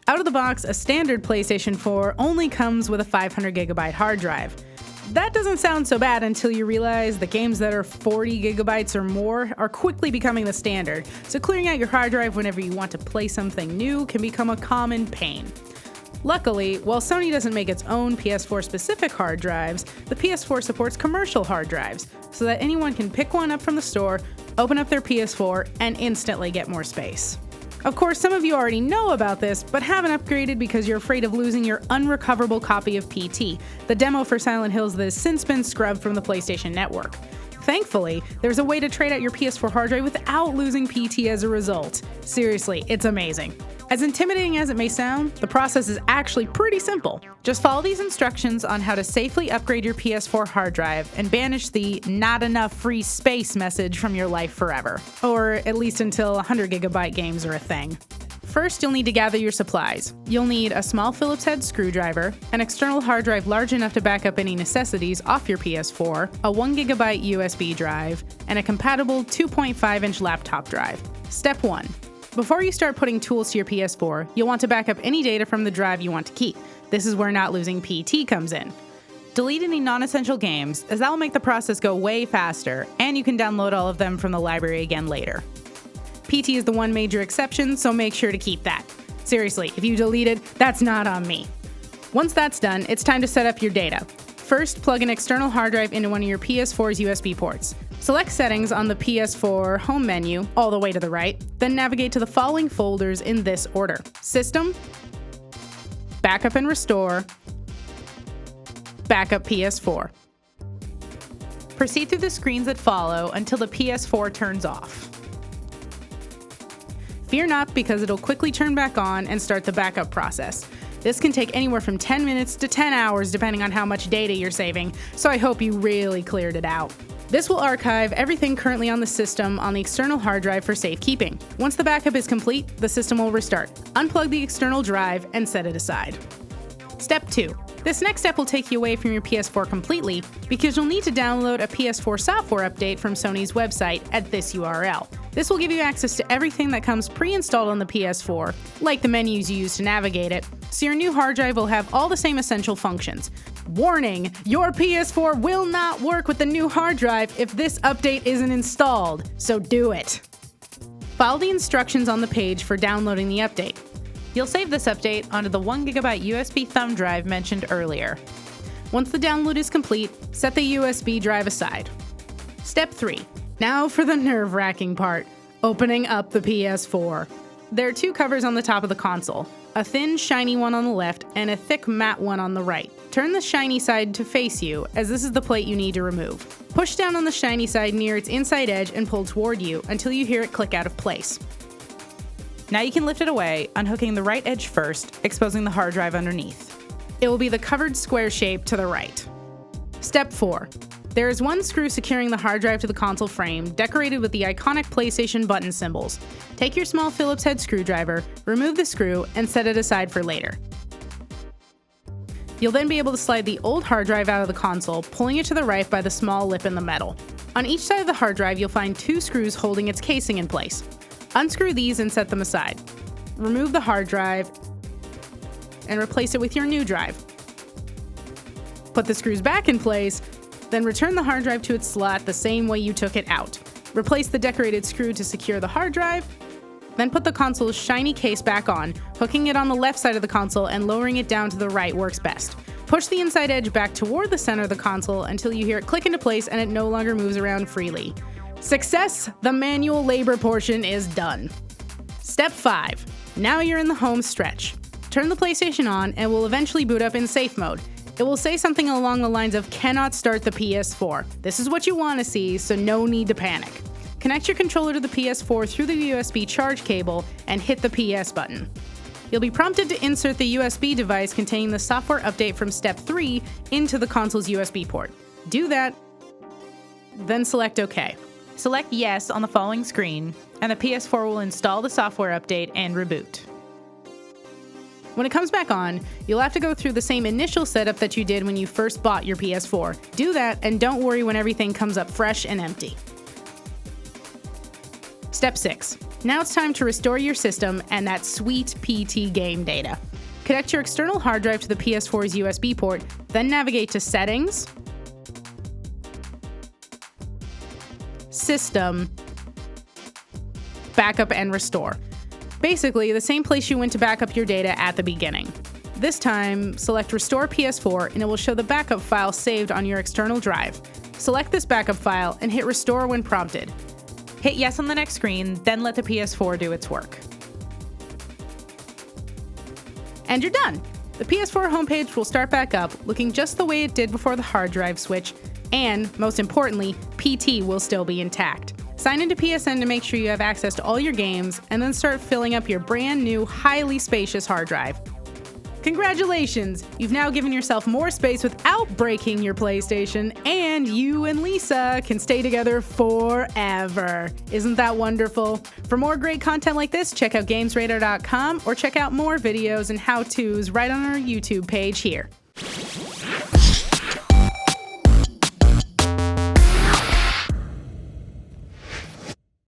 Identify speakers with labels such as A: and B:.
A: Out of the box, a standard PlayStation 4 only comes with a 500GB hard drive. That doesn't sound so bad until you realize the games that are 40 gigabytes or more are quickly becoming the standard, so clearing out your hard drive whenever you want to play something new can become a common pain. Luckily, while Sony doesn't make its own PS4-specific hard drives, the PS4 supports commercial hard drives, so that anyone can pick one up from the store, open up their PS4, and instantly get more space. Of course, some of you already know about this, but haven't upgraded because you're afraid of losing your unrecoverable copy of PT, the demo for Silent Hills that has since been scrubbed from the PlayStation Network. Thankfully, there's a way to trade out your PS4 hard drive without losing PT as a result. Seriously, it's amazing. As intimidating as it may sound, the process is actually pretty simple. Just follow these instructions on how to safely upgrade your PS4 hard drive and banish the "not enough free space" message from your life forever. Or at least until 100GB games are a thing. First, you'll need to gather your supplies. You'll need a small Phillips head screwdriver, an external hard drive large enough to back up any necessities off your PS4, a 1GB USB drive, and a compatible 2.5-inch laptop drive. Step 1. Before you start putting tools to your PS4, you'll want to back up any data from the drive you want to keep. This is where not losing PT comes in. Delete any non-essential games, as that will make the process go way faster, and you can download all of them from the library again later. PT is the one major exception, so make sure to keep that. Seriously, if you delete it, that's not on me. Once that's done, it's time to set up your data. First, plug an external hard drive into one of your PS4's USB ports. Select Settings on the PS4 home menu, all the way to the right, then navigate to the following folders in this order: System, Backup and Restore, Backup PS4. Proceed through the screens that follow until the PS4 turns off. Fear not, because it'll quickly turn back on and start the backup process. This can take anywhere from 10 minutes to 10 hours depending on how much data you're saving, so I hope you really cleared it out. This will archive everything currently on the system on the external hard drive for safekeeping. Once the backup is complete, the system will restart. Unplug the external drive and set it aside. Step 2. This next step will take you away from your PS4 completely, because you'll need to download a PS4 software update from Sony's website at this URL. This will give you access to everything that comes pre-installed on the PS4, like the menus you use to navigate it, so your new hard drive will have all the same essential functions. Warning! Your PS4 will not work with the new hard drive if this update isn't installed, so do it! Follow the instructions on the page for downloading the update. You'll save this update onto the 1GB USB thumb drive mentioned earlier. Once the download is complete, set the USB drive aside. Step 3. Now for the nerve-wracking part, opening up the PS4. There are two covers on the top of the console, a thin, shiny one on the left and a thick, matte one on the right. Turn the shiny side to face you, as this is the plate you need to remove. Push down on the shiny side near its inside edge and pull toward you until you hear it click out of place. Now you can lift it away, unhooking the right edge first, exposing the hard drive underneath. It will be the covered square shape to the right. Step 4. There is one screw securing the hard drive to the console frame, decorated with the iconic PlayStation button symbols. Take your small Phillips head screwdriver, remove the screw, and set it aside for later. You'll then be able to slide the old hard drive out of the console, pulling it to the right by the small lip in the metal. On each side of the hard drive, you'll find two screws holding its casing in place. Unscrew these and set them aside. Remove the hard drive and replace it with your new drive. Put the screws back in place, then return the hard drive to its slot the same way you took it out. Replace the decorated screw to secure the hard drive, then put the console's shiny case back on. Hooking it on the left side of the console and lowering it down to the right works best. Push the inside edge back toward the center of the console until you hear it click into place and it no longer moves around freely. Success! The manual labor portion is done. Step 5. Now you're in the home stretch. Turn the PlayStation on and will eventually boot up in safe mode. It will say something along the lines of "cannot start the PS4." This is what you want to see, so no need to panic. Connect your controller to the PS4 through the USB charge cable and hit the PS button. You'll be prompted to insert the USB device containing the software update from Step 3 into the console's USB port. Do that, then select OK. Select Yes on the following screen, and the PS4 will install the software update and reboot. When it comes back on, you'll have to go through the same initial setup that you did when you first bought your PS4. Do that, and don't worry when everything comes up fresh and empty. Step 6. Now it's time to restore your system and that sweet PT game data. Connect your external hard drive to the PS4's USB port, then navigate to Settings, System, Backup and Restore. Basically, the same place you went to back up your data at the beginning. This time, select Restore PS4 and it will show the backup file saved on your external drive. Select this backup file and hit Restore when prompted. Hit Yes on the next screen, then let the PS4 do its work. And you're done! The PS4 homepage will start back up, looking just the way it did before the hard drive switch, and, most importantly, PT will still be intact. Sign into PSN to make sure you have access to all your games, and then start filling up your brand new, highly spacious hard drive. Congratulations! You've now given yourself more space without breaking your PlayStation, and you and Lisa can stay together forever. Isn't that wonderful? For more great content like this, check out GamesRadar.com or check out more videos and how-tos right on our YouTube page here.